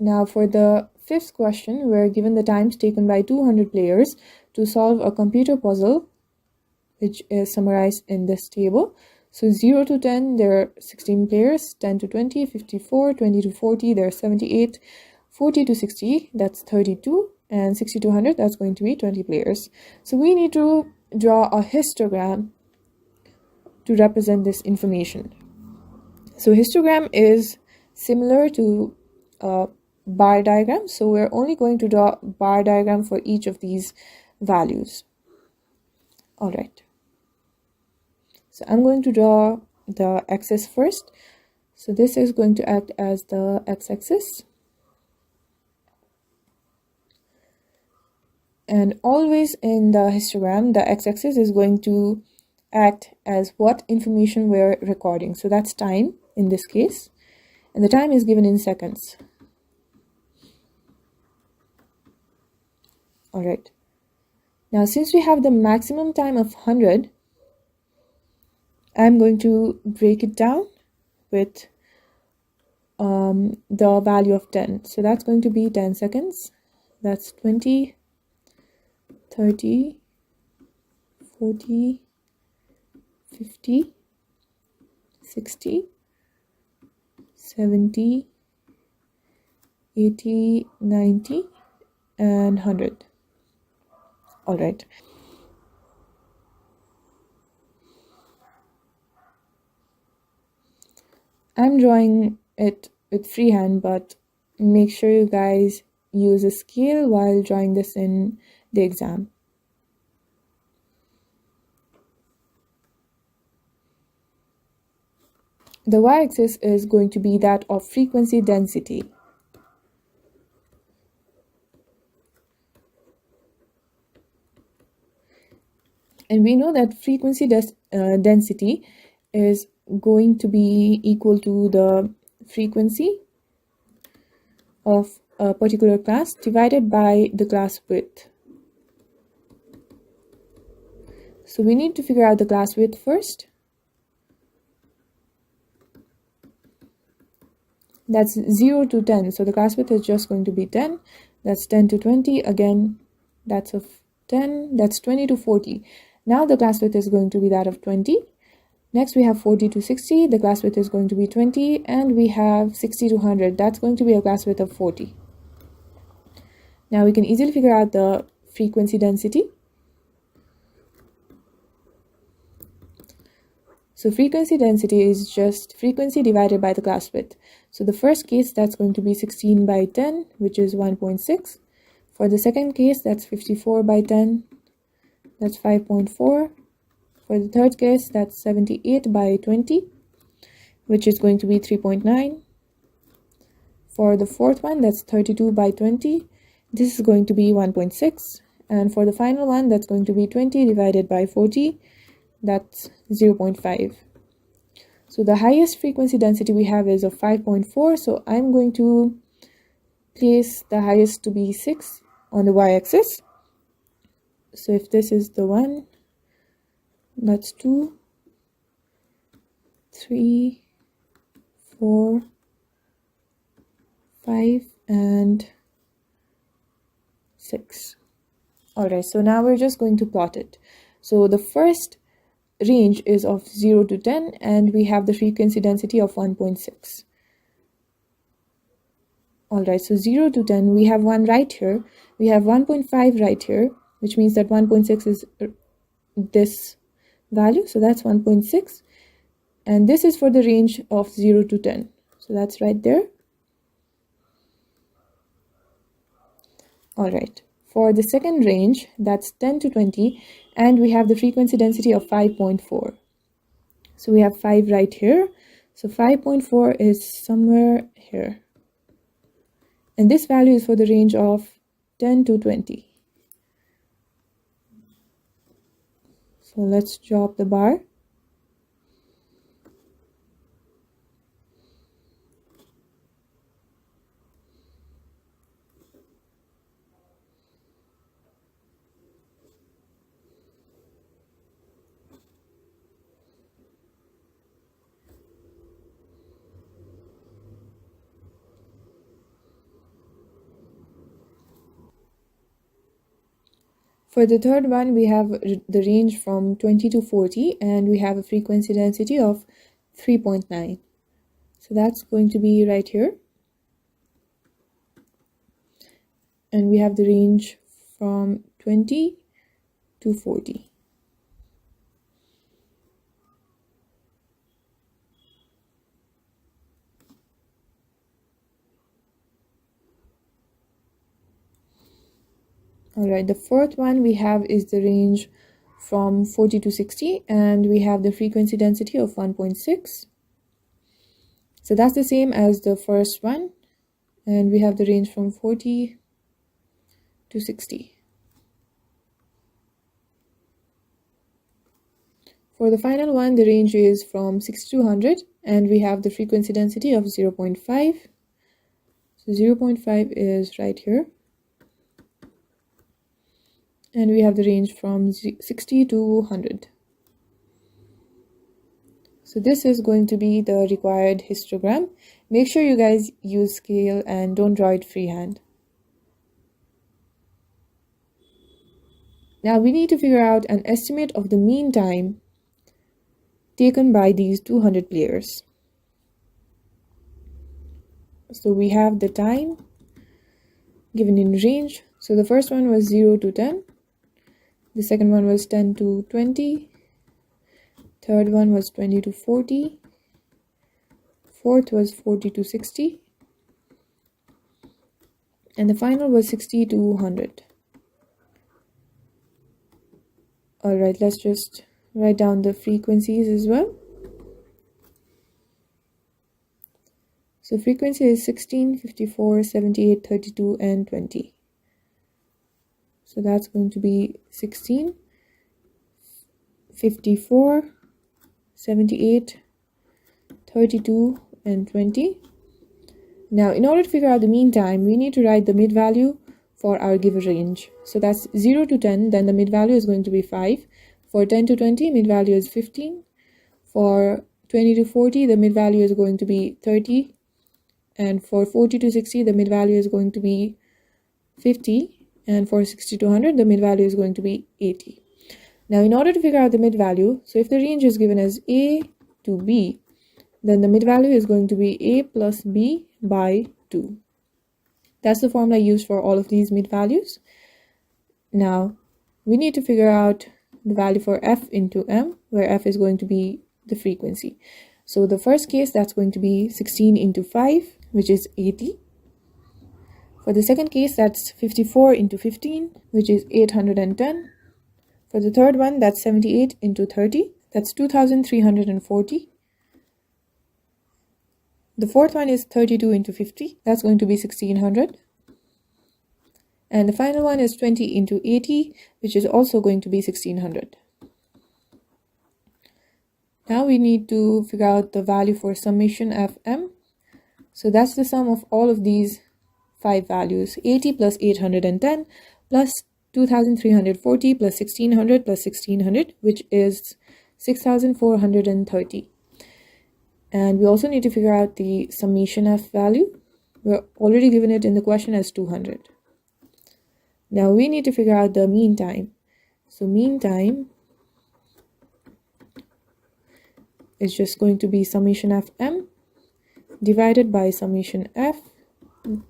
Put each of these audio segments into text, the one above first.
Now for the fifth question, we're given the times taken by 200 players to solve a computer puzzle, which is summarized in this table. So 0 to 10, there are 16 players, 10 to 20, 54, 20 to 40, there are 78, 40 to 60, that's 32, and 60 to 100, that's going to be 20 players. So we need to draw a histogram to represent this information. So histogram is similar to a bar diagram, so we're only going to draw a bar diagram for each of these values. All right. So I'm going to draw the axis first. So this is going to act as the x-axis. And always in the histogram, the x-axis is going to act as what information we're recording. So that's time in this case. And the time is given in seconds. All right. Now, since we have the maximum time of 100, I'm going to break it down with the value of 10. So that's going to be 10 seconds. That's 20, 30, 40, 50, 60, 70, 80, 90, and 100. All right. I'm drawing it with freehand, but make sure you guys use a scale while drawing this in the exam. The y-axis is going to be that of frequency density. And we know that frequency density is going to be equal to the frequency of a particular class divided by the class width. So we need to figure out the class width first. That's 0 to 10. So the class width is just going to be 10. That's 10 to 20. Again, that's of 10. That's 20 to 40. Now the class width is going to be that of 20. Next we have 40 to 60. The class width is going to be 20. And we have 60 to 100. That's going to be a class width of 40. Now we can easily figure out the frequency density. So frequency density is just frequency divided by the class width. So the first case, that's going to be 16 by 10, which is 1.6. For the second case, that's 54 by 10. That's 5.4. For the third case, that's 78 by 20, which is going to be 3.9. For the fourth one, that's 32 by 20. This is going to be 1.6. And for the final one, that's going to be 20 divided by 40. That's 0.5. So the highest frequency density we have is of 5.4. So I'm going to place the highest to be 6 on the y-axis. So if this is the one, that's 2, 3, 4, 5, and 6. Alright, so now we're just going to plot it. So the first range is of 0 to 10, and we have the frequency density of 1.6. Alright, so 0 to 10, we have 1 right here. We have 1.5 right here, which means that 1.6 is this value. So that's 1.6. And this is for the range of 0 to 10. So that's right there. Alright, for the second range, that's 10 to 20. And we have the frequency density of 5.4. So we have 5 right here. So 5.4 is somewhere here. And this value is for the range of 10 to 20. So let's draw up the bar. For the third one, we have the range from 20 to 40, and we have a frequency density of 3.9. So that's going to be right here. And we have the range from 20 to 40. Alright, the fourth one we have is the range from 40 to 60, and we have the frequency density of 1.6. So that's the same as the first one, and we have the range from 40 to 60. For the final one, the range is from 60 to 100, and we have the frequency density of 0.5. So 0.5 is right here. And we have the range from 60 to 100. So this is going to be the required histogram. Make sure you guys use scale and don't draw it freehand. Now we need to figure out an estimate of the mean time taken by these 200 players. So we have the time given in range. So the first one was 0 to 10. The second one was 10 to 20. Third one was 20 to 40. Fourth was 40 to 60. And the final was 60 to 100. Alright, let's just write down the frequencies as well. So frequency is 16, 54, 78, 32, and 20. So that's going to be 16, 54, 78, 32, and 20. Now, in order to figure out the mean time, we need to write the mid value for our given range. So that's 0 to 10, then the mid value is going to be 5. For 10 to 20, mid value is 15. For 20 to 40, the mid value is going to be 30. And for 40 to 60, the mid value is going to be 50. And for 60 to 100, the mid value is going to be 80. Now, in order to figure out the mid value, so if the range is given as A to B, then the mid value is going to be A plus B by 2. That's the formula used for all of these mid values. Now, we need to figure out the value for F into M, where F is going to be the frequency. So the first case, that's going to be 16 into 5, which is 80. For the second case, that's 54 into 15, which is 810. For the third one, that's 78 into 30, that's 2340. The fourth one is 32 into 50, that's going to be 1600. And the final one is 20 into 80, which is also going to be 1600. Now we need to figure out the value for summation Fm. So that's the sum of all of these 5 values, 80 plus 810 plus 2340 plus 1600 plus 1600, which is 6430. And we also need to figure out the summation F value. We're already given it in the question as 200. Now we need to figure out the mean time. So mean time is just going to be summation Fm divided by summation F.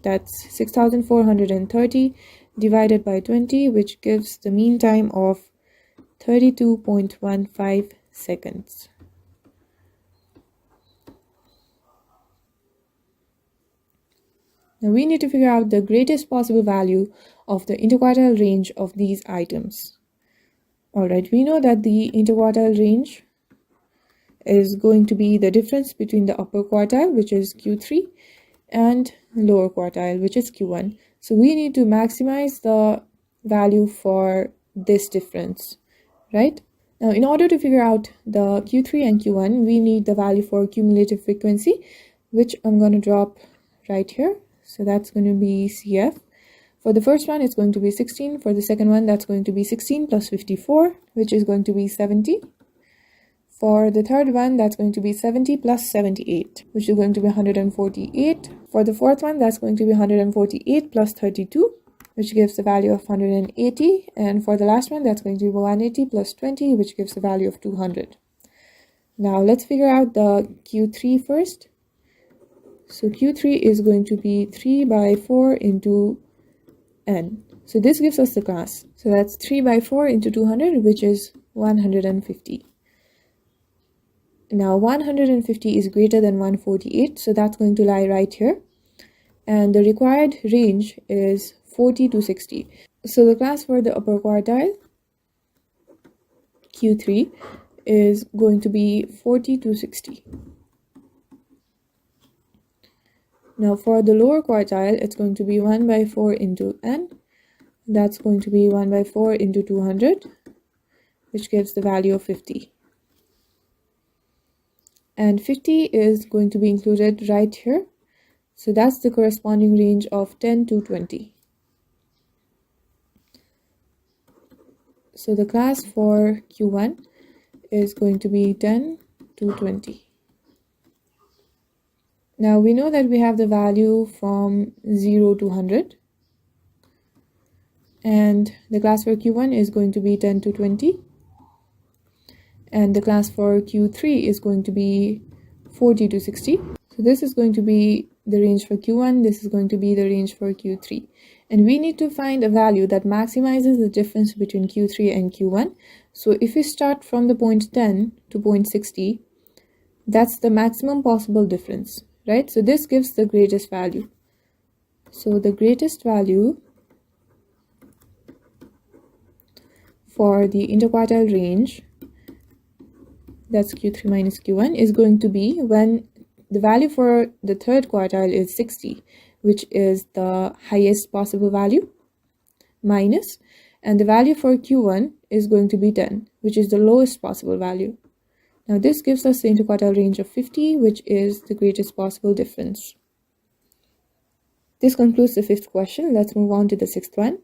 That's 6430 divided by 20, which gives the mean time of 32.15 seconds. Now we need to figure out the greatest possible value of the interquartile range of these items. Alright, we know that the interquartile range is going to be the difference between the upper quartile, which is Q3, and lower quartile, which is Q1. So we need to maximize the value for this difference, right? Now, in order to figure out the Q3 and Q1, we need the value for cumulative frequency, which I'm going to drop right here. So that's going to be CF. For the first one, it's going to be 16. For the second one, that's going to be 16 plus 54, which is going to be 70. For the third one, that's going to be 70 plus 78, which is going to be 148. For the fourth one, that's going to be 148 plus 32, which gives the value of 180. And for the last one, that's going to be 180 plus 20, which gives the value of 200. Now let's figure out the Q3 first. So Q3 is going to be 3 by 4 into n. So this gives us the class. So that's 3 by 4 into 200, which is 150. Now 150 is greater than 148, so that's going to lie right here. And the required range is 40 to 60. So the class for the upper quartile, Q3, is going to be 40 to 60. Now for the lower quartile, it's going to be 1 by 4 into n. That's going to be 1 by 4 into 200, which gives the value of 50. And 50 is going to be included right here. So that's the corresponding range of 10 to 20. So the class for Q1 is going to be 10 to 20. Now we know that we have the value from 0 to 100. And the class for Q1 is going to be 10 to 20. And the class for Q3 is going to be 40 to 60. So this is going to be the range for Q1, this is going to be the range for Q3. And we need to find a value that maximizes the difference between Q3 and Q1. So if we start from the point 10 to point 60, that's the maximum possible difference, right? So this gives the greatest value. So the greatest value for the interquartile range, that's Q3 minus Q1, is going to be when the value for the third quartile is 60, which is the highest possible value, minus, and the value for Q1 is going to be 10, which is the lowest possible value. Now this gives us the interquartile range of 50, which is the greatest possible difference. This concludes the fifth question. Let's move on to the sixth one.